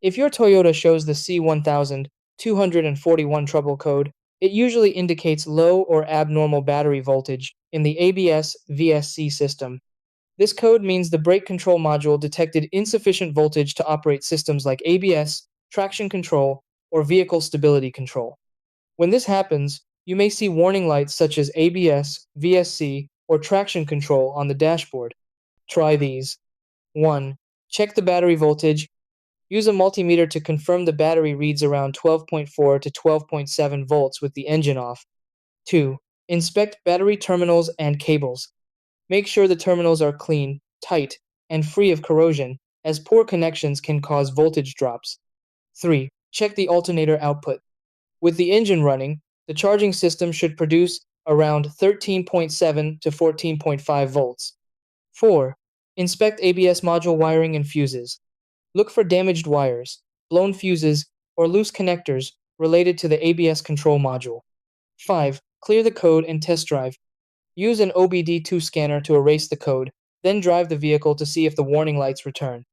If your Toyota shows the C1241 trouble code, it usually indicates low or abnormal battery voltage in the ABS VSC system. This code means the brake control module detected insufficient voltage to operate systems like ABS, traction control, or vehicle stability control. When this happens, you may see warning lights such as ABS, VSC, or traction control on the dashboard. Try these. 1. Check the battery voltage. Use a multimeter to confirm the battery reads around 12.4 to 12.7 volts with the engine off. 2. Inspect battery terminals and cables. Make sure the terminals are clean, tight, and free of corrosion, as poor connections can cause voltage drops. 3. Check the alternator output. With the engine running, the charging system should produce around 13.7 to 14.5 volts. 4. Inspect ABS module wiring and fuses. Look for damaged wires, blown fuses, or loose connectors related to the ABS control module. 5. Clear the code and test drive. Use an OBD2 scanner to erase the code, then drive the vehicle to see if the warning lights return.